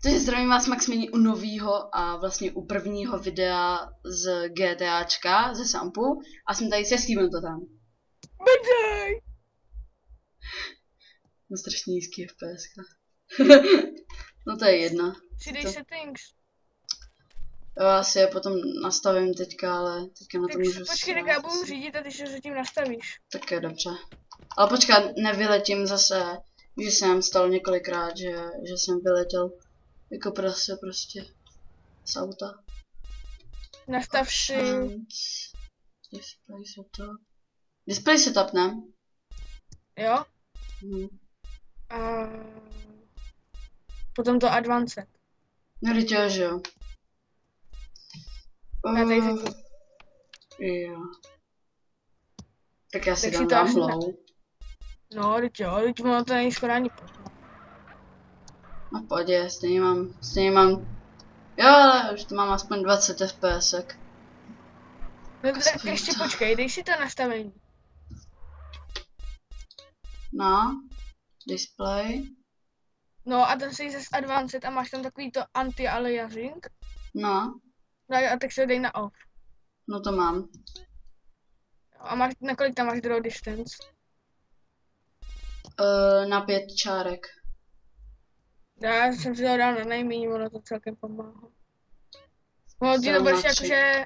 Takže zdravím vás Maximini u novýho a vlastně u prvního videa z GTAčka, ze Sampu. A jsem tady se Steven to tam. Bejdej! No strašně nízký FPS. No to je jedna. Přidej settings. Jo, asi je potom nastavím teďka, ale teďka na to můžu Počkej, tak já budu řídit a ty se zatím nastavíš. Tak je dobře. Ale počkat, nevyletím zase, že jsem stalo několikrát, že jsem vyletěl jako prase prostě z auta. Nastav si... Display setup. Display setup, ne? Jo? A... Potom to advanced. No teď jo, že jo. Já tady řeknu. Jo. Tak já si Tak dám si to asi low. No, teď jo, teď ono to není skoro ani poznat. No v pohodě, stejně mám. Jo, ale už to mám aspoň 20 FPSek. No tak ještě počkej, dej si to nastavení. No. Display. No a tam si zase advanced a máš tam takový to anti-aliasing. No. No a tak se dej na off. No to mám. A máš, na kolik tam máš draw distance? Na 5 čárek. Já jsem si to dal na nejméně, ono to celkem pomáhá. No ty to budeš na jakože...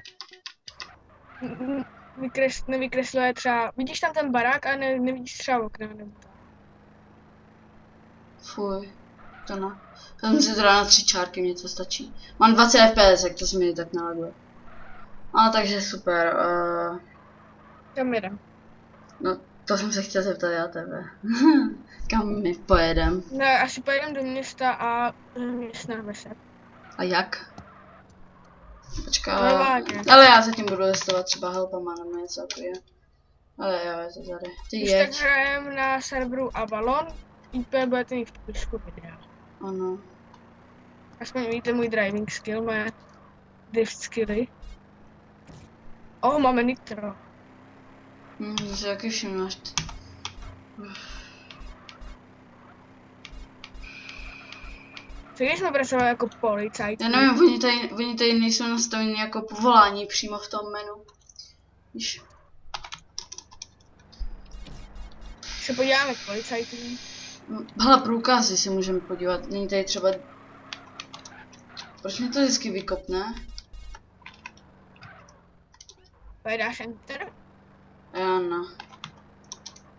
Nevykresluje třeba... Vidíš tam ten barák a nevidíš třeba okna nebo tak. Fuj. To ne. Tam si to dá na 3 čárky, mě to stačí. Mám 20 FPS, jak to se mi tak naladuje. No takže super. Kam jedem? No to jsem se chtěl zeptat já tebe. Kam my pojedem? No asi pojedem do města a městnáme se. A jak? Počká. Normálně. Ale já zatím budu testovat třeba helpama nebo něco takového. Ale jo, je to tady. Ty Když jeď. tak hrajem na serveru Avalon, IP budete mít v popisku videa. Ano. Aspoň víte můj driving skill, moje drift skilly. Máme nitro. To si jaký všimnáš. Co když jsme pracovali jako policajti? Já nevím, oni tady nejsou nastaveni jako povolání přímo v tom menu. Víš? Se podíváme k policajtům. Hele, průkazy si můžeme podívat, není tady třeba... Proč mě to vždycky vykopne? Pojedáš enter? Já no.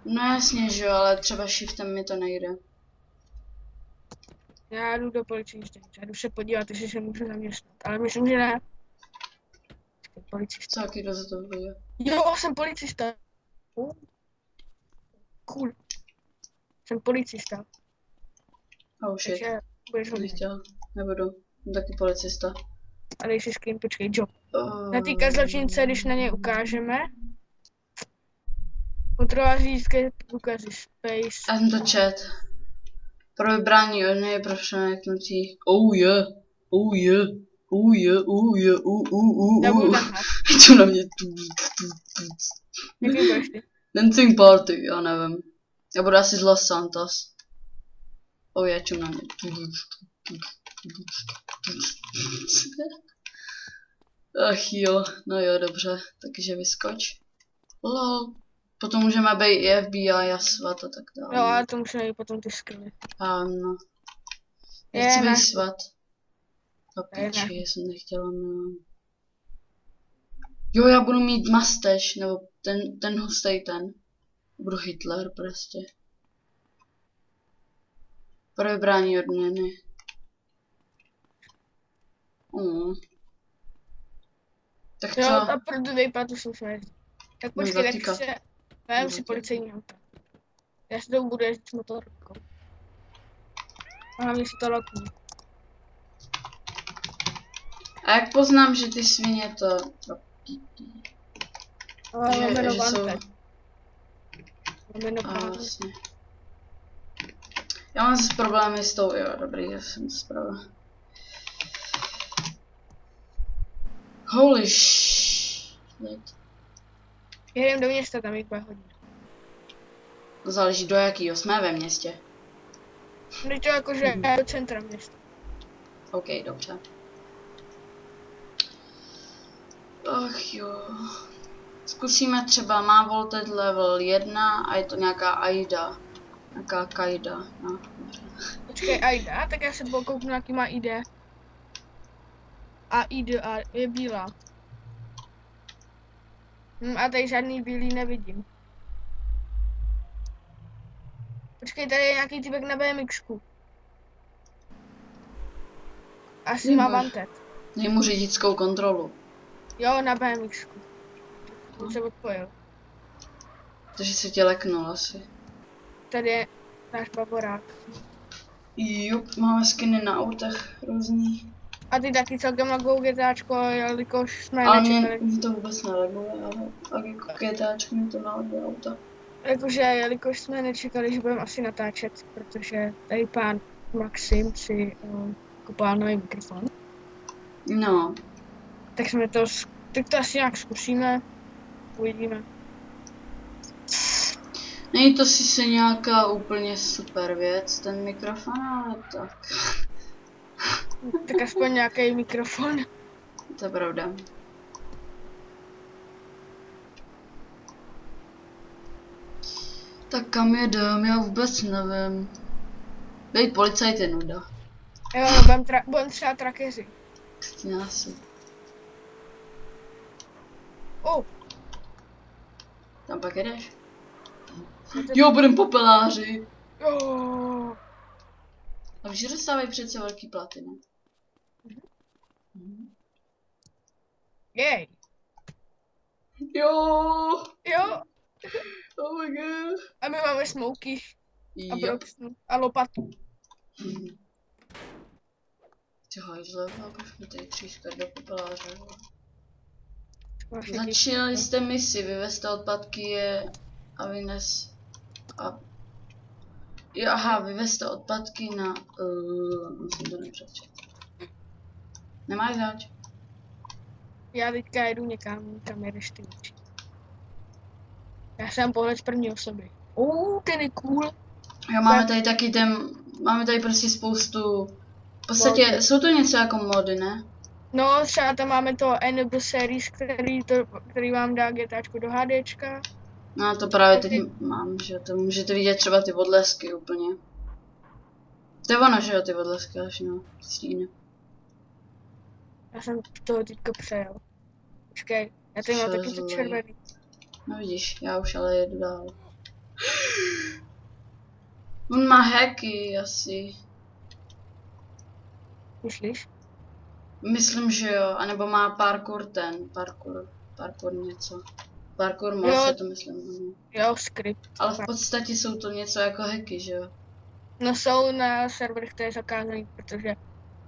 No jasně, že jo, ale třeba shiftem mi to nejde. Já jdu do policejní stanice, já jdu se podívat, jestli se můžu zaměstnat, ale myslím, že ne. Policista. Co, jaký to za to bude? Jo, jsem policista. Cool. Jsem policista. Oh shit. Takže budeš hodně. Nechtěl, nebudu. Jsem taky policista. A dej si screen, počkej, job. Natýká zločince, když na ně ukážeme. Kontrola řidičské průkazy space. Já jsem to čet. Pro vybrání od něj pro přeneknutí. Oh yeah. Oh yeah. Oh yeah. Oh yeah. Já budu takhle. Co na mě? Jaký budeš ty? Dancing party, já nevím. Já budu asi z Los Santos. Oh yeah, čum na mě. Ach jo, no jo, dobře. Takže vyskoč. Lol. Potom můžeme být i FBI a SWAT a tak dále. Jo, ale to musíme jít potom ty skilly. Ano. Je, Nechci ne. být SWAT. A Je, ne. piči, jsem nechtěla, no. Jo, já budu mít mustache, nebo ten hustej ten. Budu Hitler prostě. Pro vybrání odměny. Tak Jo, co? a pro tu vyplatu jsem se jezdit. Tak počkej, tak zatýka. se... Vem si Zatýka. policejní auto. Já si to budu jezdit s motorkou. A hlavně si to loknu. A jak poznám, že ty svině to... Ale Že- lomeno že jsou- vante. Lomeno A vante. vlastně. Já mám zase problémy s tou, jo, dobrý, já jsem to spravil. Holy shit. Jedem do města, tam jich bude hodně. Záleží do jakýho, jsme ve městě. No to jakože do centra města. OK, dobře. Ach jo. Zkusíme třeba, má voltage level 1 a je to nějaká Aida. Nějaká Kaida, no, dobře. Počkej, Aida, tak já se kouknu, jaký má ID. A ID je bílá. A tady žádný bílý nevidím. Počkej, tady je nějaký typek na BMXku. Asi má Vanted. Dej mu řidičskou kontrolu. Jo, na BMXku. On se odpojil. Takže se tě leknul asi. Tady je náš baborák. Jup, máme skiny na autech různý. A ty taky celkem lagou GTAčko, jelikož jsme Ale nečekali. mě to vůbec nelaguje, ale jako GTAčko mě to nalaguje auta. Jakože, jelikož jsme nečekali, že budeme asi natáčet, protože tady pán Maxim si koupil nový mikrofon. No, Tak jsme to, tak to asi nějak zkusíme. Uvidíme. není to sice nějaká úplně super věc, ten mikrofon, ale tak. Tak aspoň nějaký mikrofon. To je pravda. Tak kam jedem, já vůbec nevím. Být policajt je nuda. Jo, budem třeba trakeři. Asi. Tam pak jedeš? Jo, budem popeláři. Jo. A víš, že dostávají přece velký platy, ne? Jej. Jo. Jo. Oh my god. A my máme smouky. A Jo. broxnu. A lopatu. Ty hajzle, už mi tady tříska do popeláře. Vlastně Začínali jste misi, vyvezte odpadky je a vynes a jo, aha, vyvezte odpadky na musím to nepřečet. Nemáš zač? Já teďka jedu někam, kam jedeš ty určitě. Já jsem pohled z první osoby. Ten je cool. Jo, máme tady taky máme tady prostě spoustu, v podstatě Mody. jsou to něco jako mody, ne? No, třeba tam máme to Enable Series, který vám dá GTAčko do HDčka. No to právě teď mám, že to můžete vidět třeba ty odlesky úplně. To je ono, že jo, ty odlesky až no, stíny. Já jsem toho teďka přejel. Počkej, já tady mám taky to Přezlej. červený. No vidíš, já už ale jedu dál. On má hacky asi. Myslíš? Myslím, že jo, anebo má parkour parkour něco. Parkour mod Jo. se to myslím. Jo, skript. Ale v podstatě jsou to něco jako hacky, že jo? No jsou na serverech, to je zakázaný, protože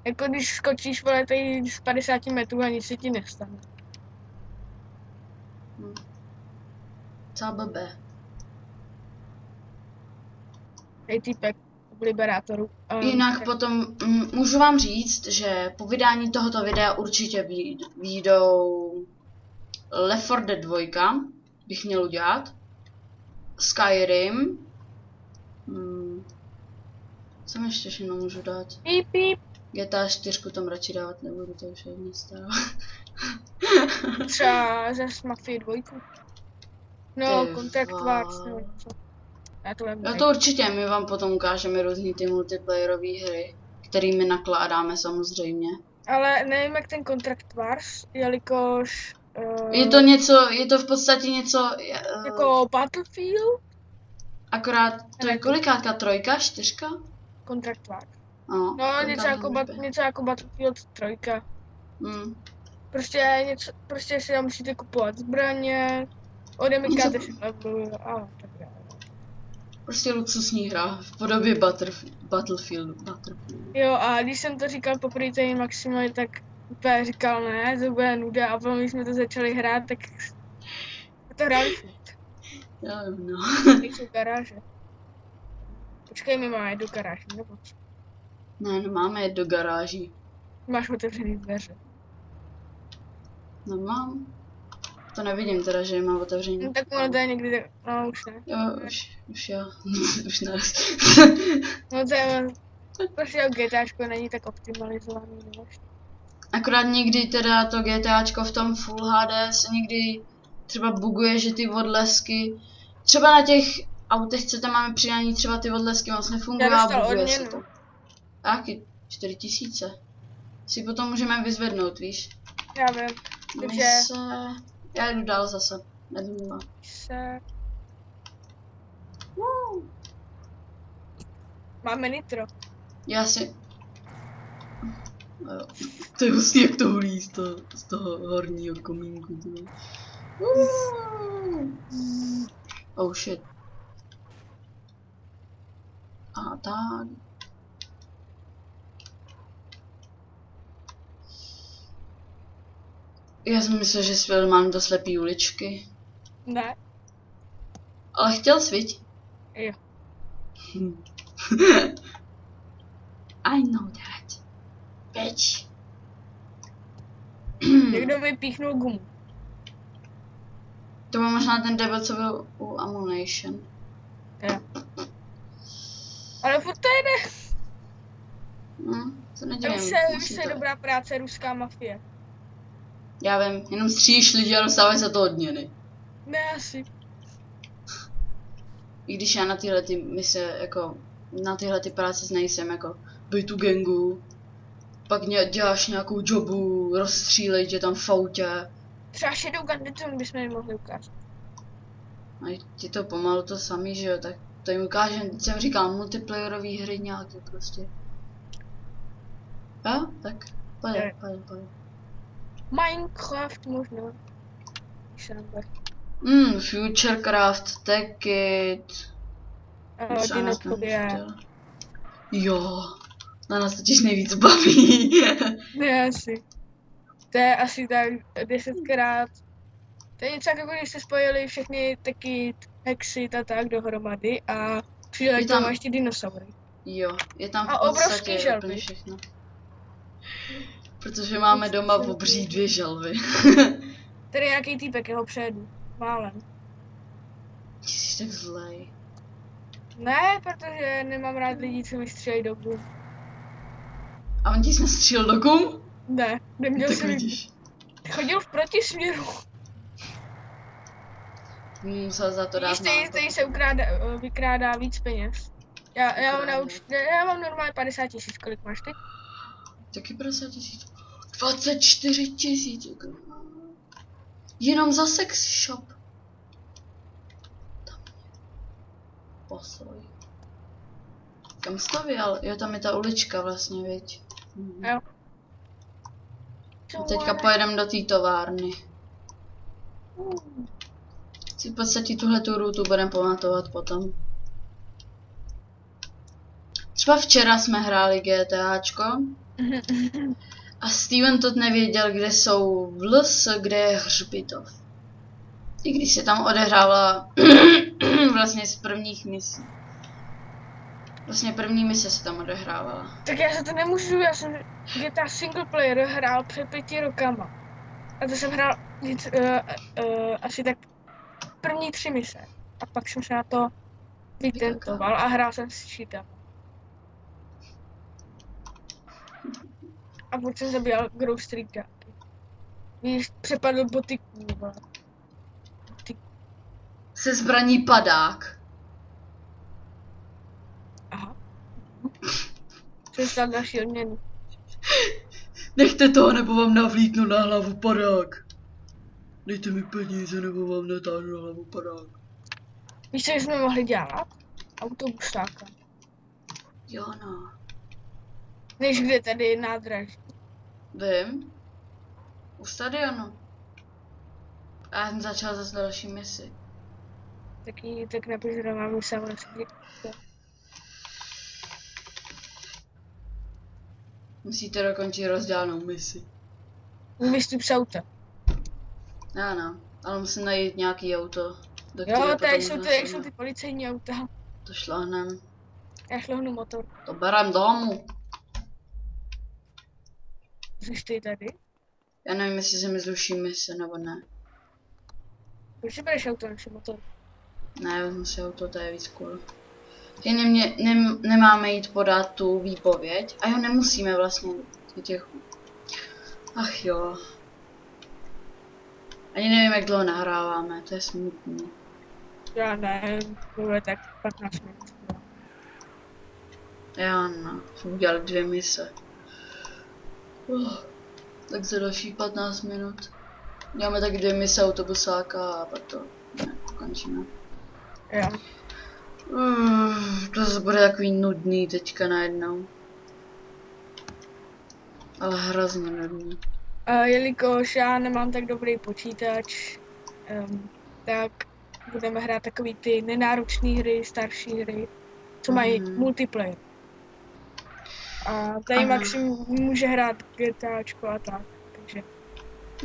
jako když skočíš vole tady z 50 metrů a nic se ti nestane. Celá blbé. Tady týpek v Liberátoru. Jinak potom můžu vám říct, že po vydání tohoto videa určitě vyjdou Left 4 Dead 2, bych měl udělat, Skyrim, co mi ještě všechno můžu dát? Píp, píp. GTA 4 tam radši dávat nebudu, to už je nic stará. Třeba zase Mafii 2. No, Ty Contract vole. Wars, nebo co. Já to vím. No to určitě, my vám potom ukážeme různý ty multiplayerové hry, kterými nakládáme samozřejmě. Ale nevím jak ten Contract Wars, jelikož... Je to v podstatě něco, jako Battlefield? akorát, to je kolikátka, 3, 4? Contract Wars. No, No, kolikátka něco jako Battlefield 3. Prostě si tam musíte kupovat zbraně, odemykáte si levelu a tak dále. Prostě luxusní hra v podobě Battlefield. Jo, a když jsem to říkal poprvé tady Maximovi, tak úplně říkal ne, to bude nuda a potom když jsme to začali hrát, tak to hráli furt. Já nevím, no. Nejsou garáže. Počkej, my máme do garáže, nebo co? Ne, nemáme jet do garáží. Máš otevřený dveře. No mám. To nevidím teda, že je mám otevřený. No tak ono to je někdy, no už ne. Jo, už jo. Už ne. No to je, Prostě GTAčko není tak optimalizovaný, než. Akorát někdy teda to GTAčko v tom Full HD se někdy třeba buguje, že ty odlesky, třeba na těch autech, co tam máme přidaný, třeba ty odlesky moc nefungují Já a dostal buguje se odměnu. to. Taky 4000. Si potom můžeme vyzvednout, víš? Já vím, takže Mise... Já jdu dál zase. Nedůma. se... Máme nitro. Já si... Jo. To je hustý, jak to hulí z toho horního komínku. Oh shit. A tak. Já jsem myslel, že svěl mám do slepý uličky. Ne, Ale chtěl sviť. jo. I know that. Bitch. Někdo mi píchnul gumu. To byl možná ten debil, co byl u Ammunition. Jo. Ale furt to jede. To To nedělím. už se dobrá práce, ruská mafie. Já vím, jenom střílíš lidi a dostávají za to odměny. Ne, asi. I když já na tyhle ty mise, jako, na tyhle ty práce nejsem, jako, bej tu gangu, pak děláš nějakou jobu, rozstřílej tě tam v autě. Třeba Shadow Gun bychom jim mohli ukázat. A ti to pomalu to samý, že jo, tak to jim ukážem, teď jsem říkal, multiplayerový hry nějaký prostě. Jo, tak, pojď. Minecraft možná. Futurecraft, Techit. Dinotopie. Jo, na nás totiž nejvíc baví. Ne, asi. To je asi tak 10krát. To je něco jako když se spojili všechny taky Hexit a tak dohromady a přidali tam ještě dinosaury. Jo, je tam a v podstatě úplně všechno. Protože máme doma obří 2 želvy. Tady nějaký týpek, jeho přejedu. Málem. Ty jsi tak zlej. Ne, protože nemám rád lidí, co mi střílejí do gum. A on ti jsi nastřílel do gum? Ne, neměl Tak jsem. vidíš. Chodil v protisměru. Musel za to dát Víš, se vykrádá víc peněz. Já mám normálně 50 000, kolik máš ty? Taky 50 000. 24 000. Jenom za sex shop. Tam. Posloj. Kam jsi to vyjel? Jo, tam je ta ulička vlastně, viď? Jo. A teďka pojedeme do té továrny. Si v podstatě tuhletu rutu budeme pamatovat potom. Třeba včera jsme hráli GTAčko. A Steven to nevěděl, kde jsou vls, kde je hřbitov. I když se tam odehrávala vlastně z prvních misí. Vlastně první mise se tam odehrávala. Tak já se to nemůžu, já jsem GTA single player hrál před 5 rokama. A to jsem hrál asi tak první 3 mise. A pak jsem se na to vytentoval a hrál jsem s cheatama. A potom jsem zabíjal Grove Street Junkie. Víš, přepadl botiků, vole. Se zbraní padák. Aha. Jsem stal další odměnu. Nechte to, nebo vám navlítnu na hlavu padák. Dejte mi peníze, nebo vám natáhnu na hlavu padák. Víš, co jsme mohli dělat? Autobusáka. Jo no. Než kde tady nádraží. Vím. U stadionu. A já jsem začal zase další misi. Tak napiš, že mám samozřejmě. Musíte dokončit rozdělanou misi. Vystup z auta. Ano, ale musím najít nějaký auto. Jo, tady jsou ty policejní auta. To šláhnem. Já šlohnu motor. To berem domů. Jsi ty tady? Já nevím, jestli se mi zruší mise nebo ne. Proč si bereš auto, než motor? Ne, vezmu si auto, to je víc cool. Že nemáme jít podat tu výpověď. A jo, nemusíme vlastně těch... Ach jo. Ani nevím, jak dlouho nahráváme, to je smutný. Já ne, bude tak 15 minut. Já no, jsme udělali 2 mise. Tak za další 15 minut. Děláme taky 2 mise autobusáka a pak to končíme. Jo. To zase bude takový nudný teďka najednou. Ale hrozně nudný. Jelikož já nemám tak dobrý počítač, tak budeme hrát takový ty nenáročné hry, starší hry, co mají multiplayer. A tady Aha. Maxim může hrát GTAčko a tak, takže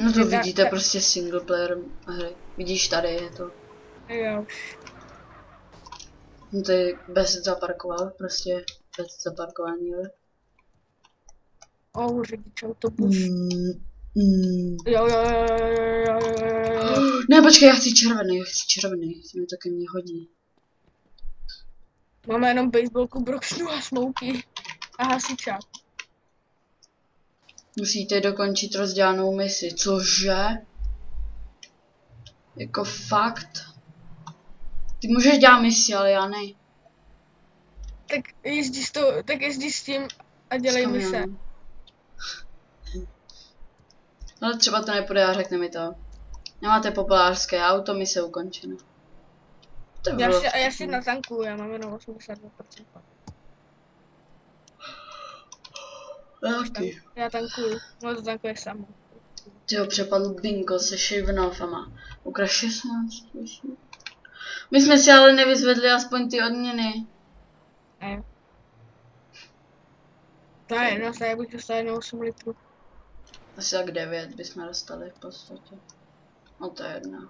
No to Jedna- vidíte prostě single player hry. Vidíš, tady je to. jo. No tady bez zaparkoval, prostě bez zaparkování. Řidič autobus. Jo. Ne, počkej, já chci červený, to mi taky mě hodí. Máme jenom baseballku, broxnu a smouky a hasičák. Musíte dokončit rozdělanou misi, cože? Jako fakt? Ty můžeš dělat misi, ale já ne. Tak jezdí s tím a dělej S mise. kamionem. No třeba to nepůjde a řekne mi to. Nemáte populářské auto, mise ukončeno. To bylo Já si natankuju, já mám jenom 82%. taky. Já tankuju, no to tankuje samo. Tyho přepadl bingo se Shavenolfama. Ukraš 16. My jsme si ale nevyzvedli aspoň ty odměny. Ne. To je jedno, já bych dostal jenom 8 litrů. Asi tak 9 bychom dostali v podstatě. No to je jedno.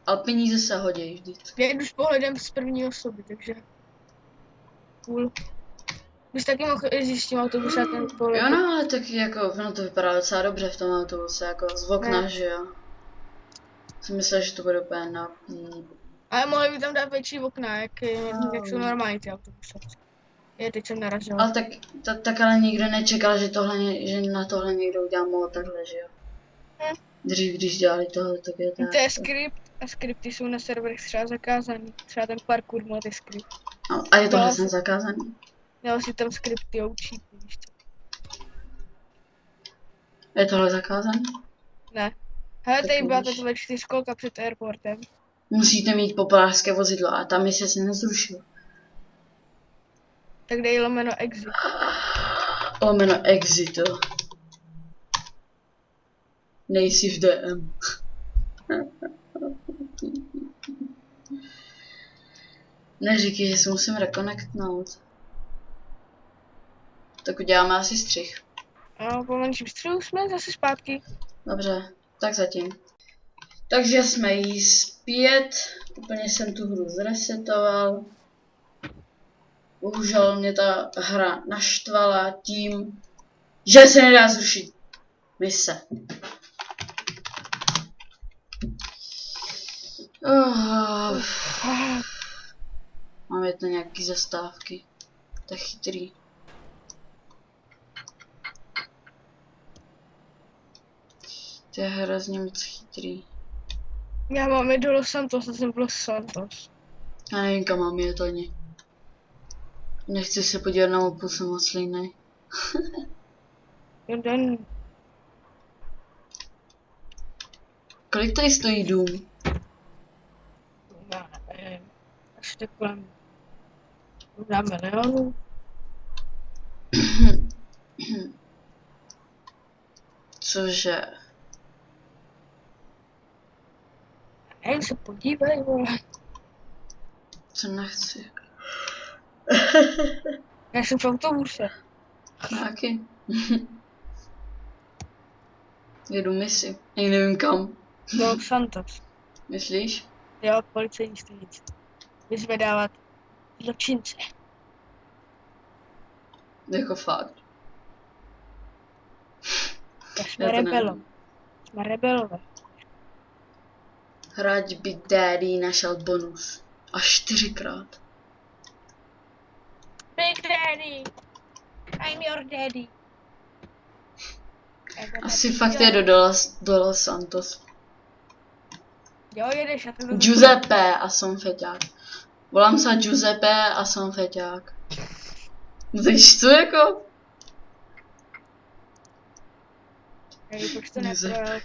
Ale peníze se hodí vždycky. Já jdu s pohledem z první osoby, takže... Cool. Bys taky mohl jezdit s tím autobusákem v pohledu. Jo no, ale tak jako, no to vypadá docela dobře v tom autobuse, jako z okna, Ne. že jo. Jsem myslel, že to bude úplně na... Ale mohli by tam dát větší okna, jak jsou normální ty autobusy. Teď jsem narazila. Ale tak ale nikdo nečekal, že že na tohle někdo udělá mod takhle, že jo. Dřív, když dělali tohle, tak je tak. To je skript a skripty jsou na serverech třeba zakázaný. Třeba ten parkour mod je skript. No, a je tohle No. snad zakázaný? Dal si tam skripty a učí, víš co. Je tohle zakázaný? Ne. Hele, Tak tady byla vidíš. tato čtyřkolka před airportem. Musíte mít populářské vozidlo a tam se nezrušil. Tak dej lomeno exit. Lomeno exit, jo. Nejsi v DM. Neříkej, že se musím rekonektnout. Tak uděláme asi střih. A po menším střelu jsme zase zpátky. Dobře, tak zatím. Takže jsme jí zpět. Úplně jsem tu hru zresetoval. Bohužel mě ta hra naštvala tím, že se nedá zrušit mise. Máme to nějaký zastávky. To je chytrý. To je hrozně moc chytrý. Já mám jít do Los Santos, a jsem v Los Santos. Já nevím, kam mám jet ani. Nechci se podívat na mapu, jsem moc línej. Jeden. Kolik tady stojí dům? Já nevím. Až tak kolem. Možná milionů. Cože? Jen se podívej, vole. Co nechci? Já jsem v autobuse. Taky. Jedu misi. Ani nevím kam. Do Los Santos. Myslíš? Jo, policejní stanice. Vyzvedávat zločince. Jako fakt. Tak jsme Já to rebelo. nevím. Jsme rebelové. Hráč Big Daddy našel bonus. Až 4krát. Big Daddy. I'm your daddy. Asi fakt je do Los Santos. Jo, jedeš, já to Giuseppe a jsem feťák. Volám se Giuseppe a jsem feťák. No takže co jako? Hej, proč to Giuseppe. neprojel?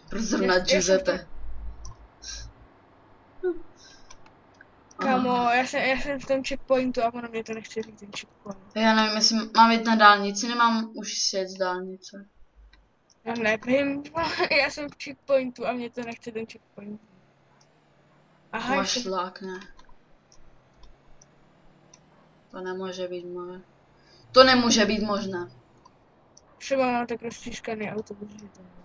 Proč zrovna Já jsem Giuseppe? Kamo, já jsem v tom checkpointu a ono mě to nechce říct ten checkpoint. Já nevím, jestli mám jít na dálnici, nemám už sjet z dálnice. Já nevím, já jsem v checkpointu a mě to nechce ten checkpoint. Aha, Máš jsem... tlak, ne? To nemůže být možné. To nemůže být možné. Třeba mám tak roztřískaný autobus, že to nevím.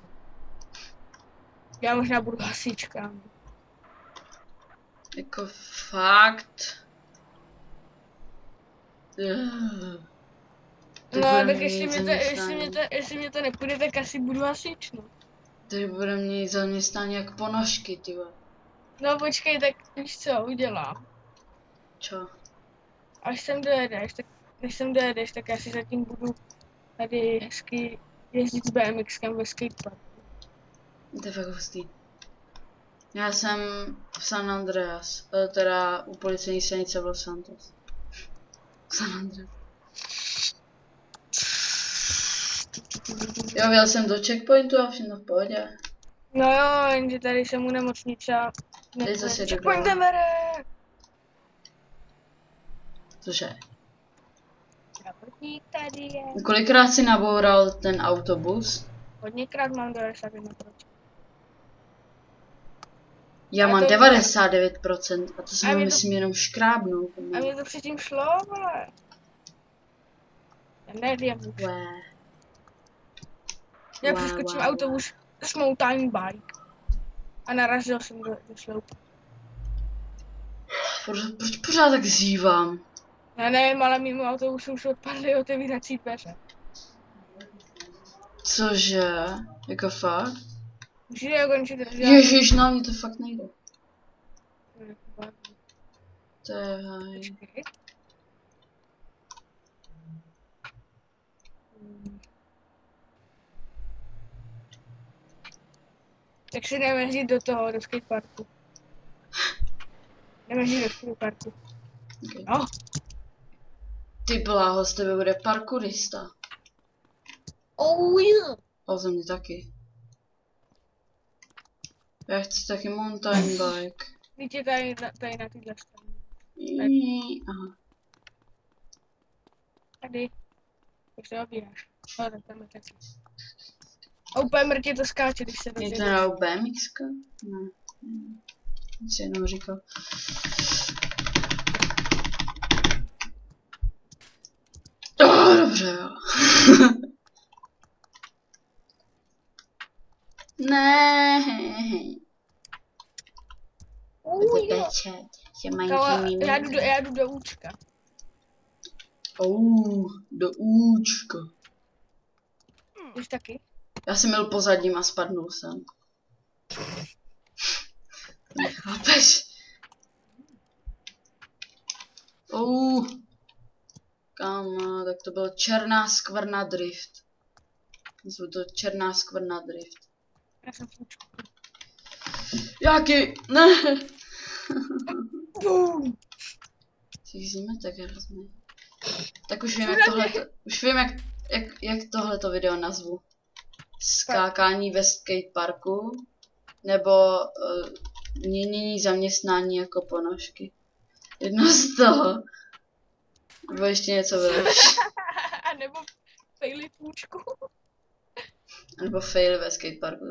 Já možná budu hasička. Jako fakt. No, tak jestli mě to nepůjde, tak asi budu hasič, no. Tady bude mít zaměstnání jak ponožky, ty vole. No počkej, tak víš co, udělám. Čo? Než sem dojedeš, tak já si zatím budu tady hezky jezdit s BMXkem ve skateparku. To je fakt hustý. Já jsem v San Andreas, teda u policejní stanice v Los Santos. San Andreas. Jo, vyjel jsem do checkpointu a všechno v pohodě. No jo, jenže tady jsem u nemocnice a... Teď zase jdu Checkpoint dál. nebere! Cože? Zdravotník tady je. Kolikrát si naboural ten autobus? Hodněkrát mám 91%. Já A mám to- 99% a to A jsem mě to- myslím jenom škrábnout. A mě to předtím šlo, vole. Já nevím už. Já přeskočím autobus s mountain bike. A narazil jsem do sloupu. Proč pořád tak zívám? Já nevím, ale mimo autobusu už odpadly otevírací dveře. Cože? Jako fakt? Můžu je končit držet? Ježiš, na mě to fakt nejde. To je haj. Počkej. Tak si jdeme jít do toho, do skateparku. Jdeme jít do skateparku. Okay. No, Ty bláho, z tebe bude parkourista. oh yeah. A ze mě taky. Já chci taky mountain bike. Víte je tady na téhle straně. Aha. Tady. Jak se obíráš. No, tak tam je taky. A úplně mrtě to skáče, když se Je to rozjedeš. na BMX? Ne. Nic si jenom říkal. Dobře, jo. Ne. Oh, jo. Pečet, že mají Kala, já jdu do účka. Do účka. Už taky? Já jsem byl pozadím a spadnul jsem. Nechápeš? Kámo, tak to byl černá skvrna drift. Nazvu to černá skvrna drift. Já jsem v účku. Jaký? Ne! Boom. Zjistíme tak hrozně. Tak už vím, jak tohleto, už vím, jak tohleto video nazvu. Skákání ve skateparku, nebo měnění zaměstnání jako ponožky. Jedno z toho. Nebo ještě něco vylepší. A nebo faily v účku. Nebo fail ve skateparku.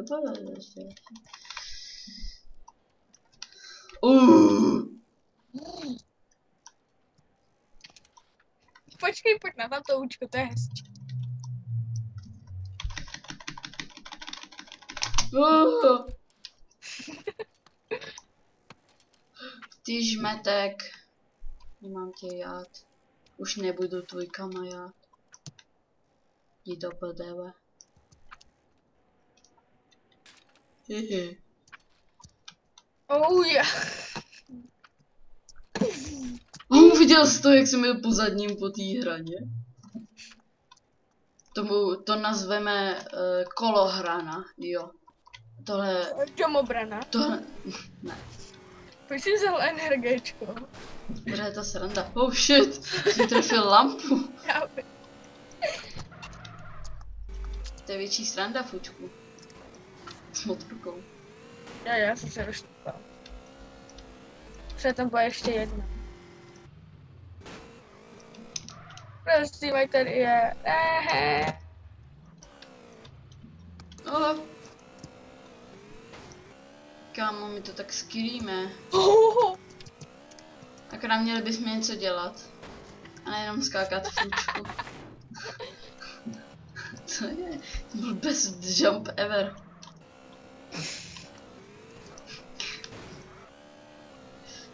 Počkej, pojď na tamto účko, to je hezčí. Ty žmetek. Nemám tě rád. Už nebudu tvůj kamarád. Jdi do prdele. Oh yeah. Viděl jsi to, jak jsem byl po zadním po té hraně? To nazveme kolohrana, jo. Tohle, Domobrana. tohle, ne, Proč jsi vzal NRGčko? bude je to sranda. Oh shit, jsem trefil lampu. Já vím. To je větší sranda, fučku. S motorkou. Já jsem se rozštěpal. Třeba tam byla ještě jedna. Prostě mají tady je. Oh. Kámo, my to tak skillíme. Akorát měli bychom něco dělat. A nejenom skákat fučku. Co je? To byl best jump ever.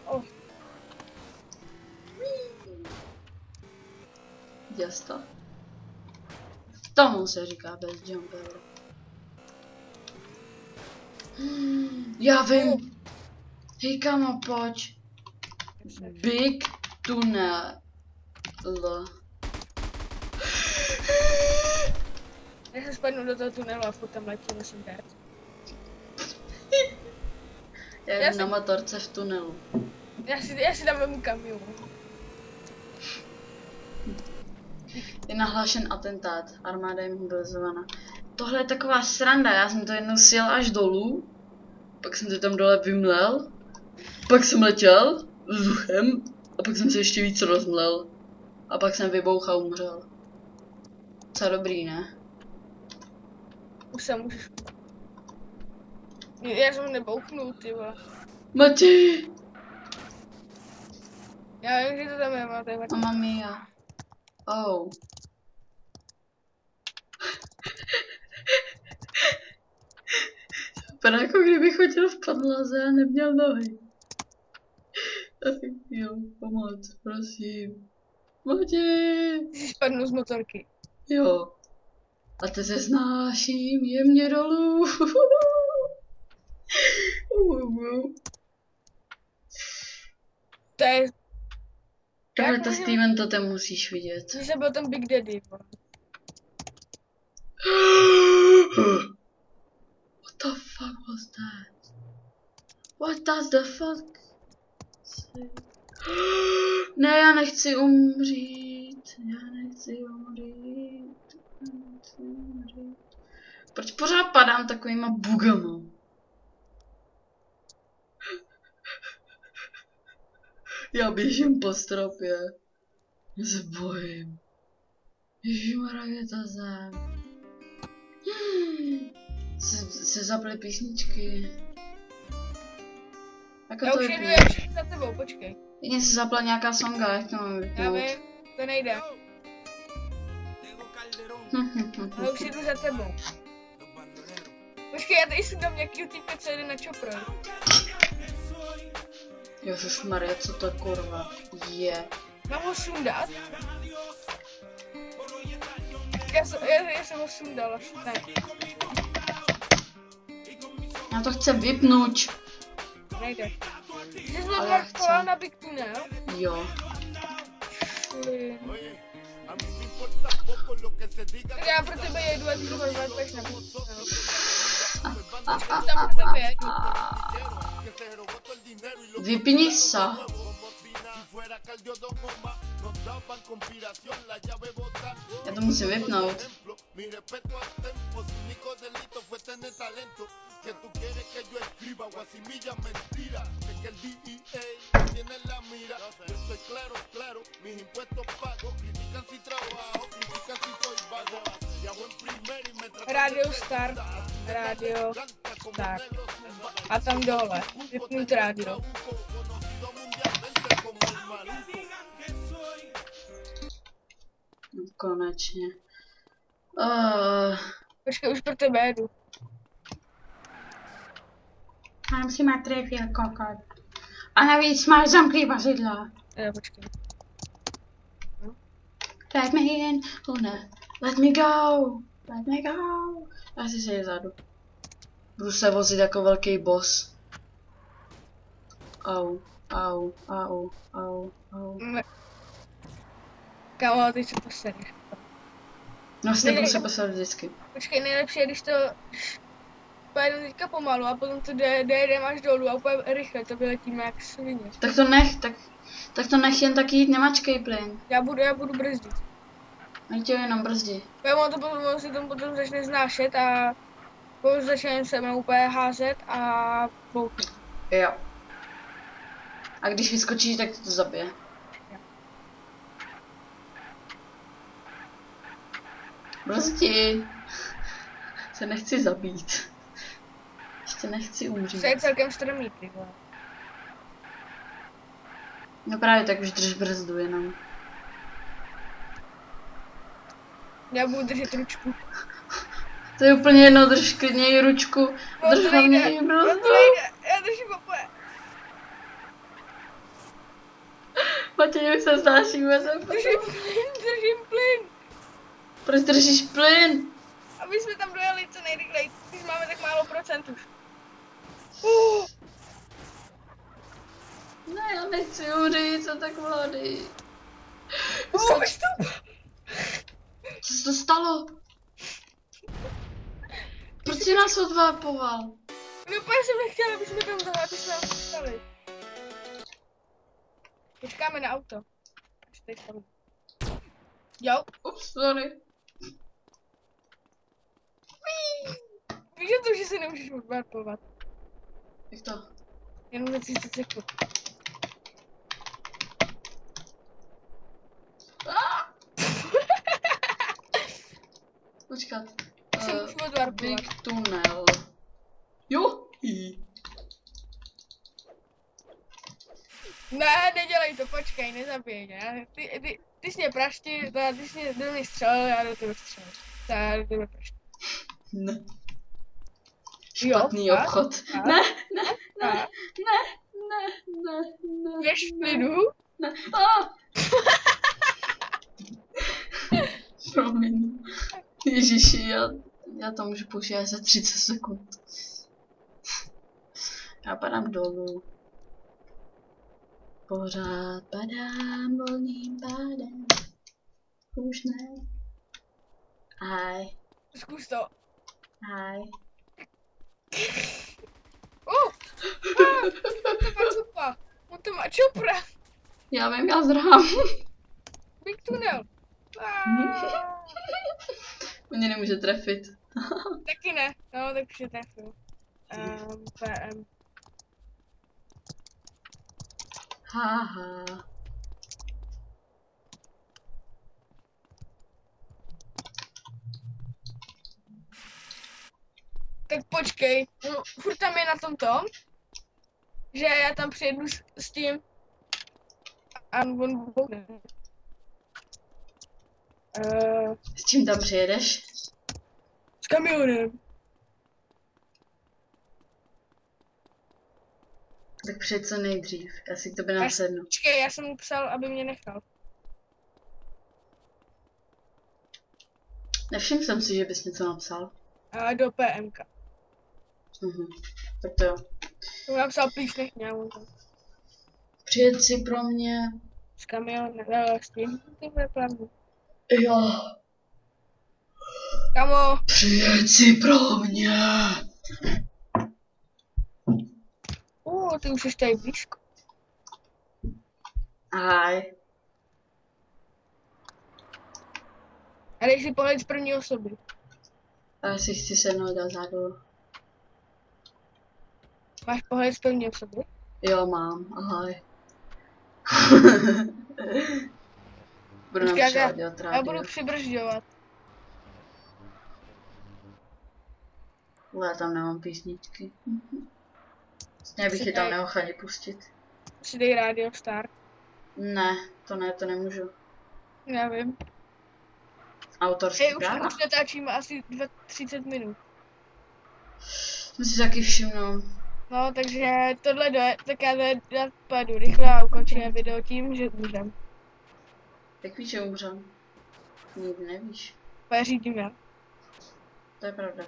Oh. Děsta. Tomu se říká best jump ever. Já vím. Hej kámo, pojď. Big tunnel. Já se spadnu do toho tunelu a furt tam letím, musím dát. Já jdu na motorce v tunelu. Já si tam vemu kamion. Je nahlášen atentát. Armáda je mobilizována. Tohle je taková sranda. Já jsem to jednou sjel až dolů. Pak jsem to tam dole vymlel. Pak jsem letěl vzduchem. A pak jsem se ještě víc rozmlel. A pak jsem vybouchal a umřel. Co dobrý, ne? Už se můžeš. Já jsem nebouchnul, ty vole. Mati! Já vím, že to tam je, ale to je Mamma mia. Oh. Vypadá jako kdyby chodil v podlaze a neměl nohy. Jo, pomoc, prosím. Mati! Jsi spadnul z motorky. Jo. A teď se snáším jemně dolů. To je, Tohle Jak to můžu- Steven, to ten musíš vidět. že jsem byl ten Big Daddy, vole. What the fuck was that? What does the fuck say? Ne, já nechci umřít. Já nechci umřít. Proč pořád padám takovýma bugama? Já běžím po stropě. Já se bojím. Ježišmarja, je to zem. Se zaply písničky. Jako Já to už jedu, vypne. já už jedu za tebou, počkej. Jedině se zapla nějaká songa, jak to mám Já vypnout. vím, to nejde. Já už jedu za tebou. Počkej, já tady si dám nějaký týpek, co jde na čopro. Ježišmarja, co to kurva je? Mám ho sundat? Já jsem ho sundal, ne. Já to chci vypnout. Nejde. Jsi Ale já zmarkoval chci. na Big Tunnel? Jo. Tak já pro tebe jedu a ty to zmarkuješ na Big Tunnel. Tam pro tebe jedu. Vypni se. Já to musím vypnout. Radio Start. Radio Start. A tam dole. Vypnout rádio. Konečně. Počkej, už pro tebe jedu. Mám si matrefil kokat. A navíc máš zamklý vazidla. Počkej. Let me in. Oh ne. Let me go. Let me go. Já si se vzadu. Budu se vozit jako velký boss. Au, au, au, au, au. Kámo, teď se posereš. No s tebou se poslal vždycky. Počkej, nejlepší je, když to pojedu teďka pomalu a potom to dojedeme až dolů a úplně rychle to vyletíme jak svině. Tak to nech jen tak jít, nemačkej plyn. Já budu brzdit. Ať tě jenom brzdí. On to potom, on si tam potom začne znášet a potom začne se mnou úplně házet a bouchat. Jo. A když vyskočíš, tak to zabije. Brzdí. Se nechci zabít. Ještě nechci umřít. To je celkem strmý, ty vole. No právě tak už drž brzdu jenom. Já budu držet ručku. To je úplně jedno, drž klidně i ručku. No, Drž to hlavně nejde, i no, brzdu. to nejde, já držím úplně. Matěj, už se znášíme se. Držím plyn. Proč držíš plyn? Aby jsme tam dojeli co nejrychleji, když máme tak málo procent už. Ne, já nechci umřít, co tak mladý. Vystup! Co se to stalo? Proč jsi nás odvápoval? No úplně jsem nechtěla, aby jsme tam stali. Počkáme na auto. Až tady staví. Jo. Ups, sorry. Víš o tom, že se nemůžeš odvarpovat. Jak to? Jenom za 30 sekund. Počkat. Se můžu odvarpovat. Big tunel. Jo? Ne, nedělej to, počkej, nezabij mě. Ty jsi mě prašti, ty jsi mě do mě střelil, já do tebe střelil. Já do tebe prašti. Ne. Jo, Špatný tak, obchod. tak, Ne, ne, ne, tak. ne. Běž v klidu. Ne. Ah! Promiň. Ježiši, já to můžu použít za 30 sekund. Já padám dolů. Pořád padám volným pádem. Už ne. Aj, Zkus to. aj. To má cupa. On to má čupra. Já vím, já zdrhám. Big tunel. Mě nemůže trefit. Taky ne, no tak už je trefil. PM. Haha. Tak počkej, no, furt tam je na tom tom, že já tam přijedu s tím a on bude. S čím tam přijedeš? S kamionem. Tak přijeď co nejdřív. Já si k tobě nasednu. Počkej, já jsem mu psal, aby mě nechal. Nevšiml jsem si, že bys něco napsal. Do PMK. Tak to jo. To mu napsal, plíš nech mě, on tam. Přijeď si pro mě. S kamionem, s tím bude pravdu. Jo. Kamo, Přijeď si pro mě. ty už jsi tady blízko. Aj. A dej si pohled z první osoby. A já si chci sednout dozadu. Máš pohled z první osoby? Jo, mám. Ahoj. Budu Počkej, například dělat já rádio. budu přibržďovat. Ale já tam nemám písničky. Vlastně bych Si je tam dej- nemohl ani pustit. Si dej Radio Star. Ne, to nemůžu. Já vím. Autorský Hej, práva. už natáčíme asi 30 minut. Jsem si taky všimnul. No, takže tohle tak já pojedu rychle a ukončíme video tím, že můžem. Jak víš, že umřem? Nikdy nevíš. Poje řídím já. To je pravda.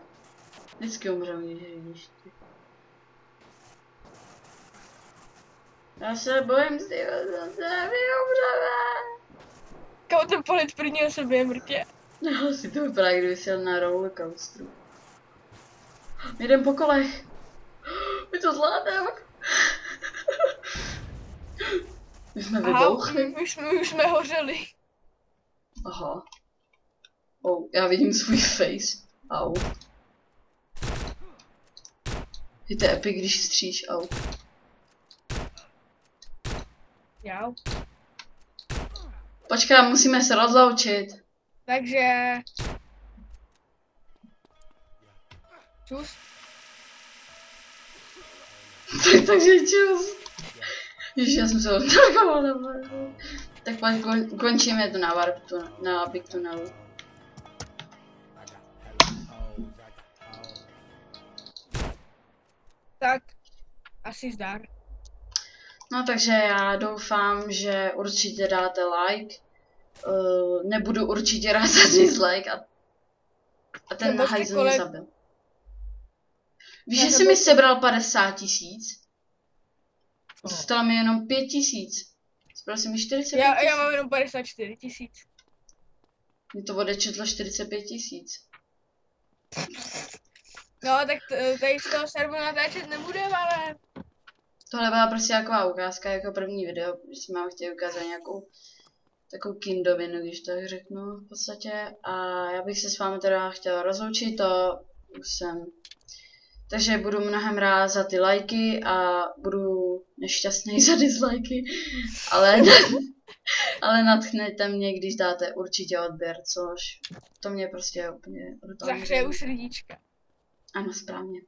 Vždycky umřem, když vidíš ty. Já se bojím z toho, že my umřeme. Kámo, ten pohled první osoby je mrtě. No, si to vypadá, kdyby jsi jel na rollercoasteru. My jdem po kolech. My to zvládneme. My jsme vybouchli. My už jsme hořeli. Aha. Oh, já vidím svůj face. Au. Je to epic, když stříš, au. Jau. Počkej, musíme se rozloučit. Takže... Čus. Takže čus. Ježiš, já jsem se odtrkovala. Tak pak končíme to na warp, na big tunelu. Tak. Asi zdar. No takže já doufám, že určitě dáte like. Nebudu určitě rád za dislike a ten Nebo hajzl kolek- mě zabil. Víš, že Nebo jsi mi jste- sebral 50 000? No. Zůstalo mi jenom 5 000. Sebral jsi mi 45 000. Já mám jenom 54 000. Mě to odečetlo 45 000. No, tak tady z toho serveru natáčet nebudeme, ale... Tohle byla prostě taková ukázka, jako první video, že jsme vám chtěli ukázat nějakou takovou kindovinu, když tak řeknu v podstatě. A já bych se s vámi teda chtěla rozloučit, to už jsem. Takže budu mnohem rád za ty lajky a budu nešťastný za dislajky, ale natchnete mě, když dáte určitě odběr, což to mě prostě úplně brutálně. Zahřeju srdíčka. Ano, správně.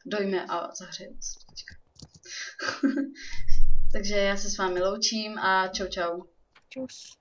Dojme a zahřeju srdíčka. Takže já se s vámi loučím a čau čau. Čus.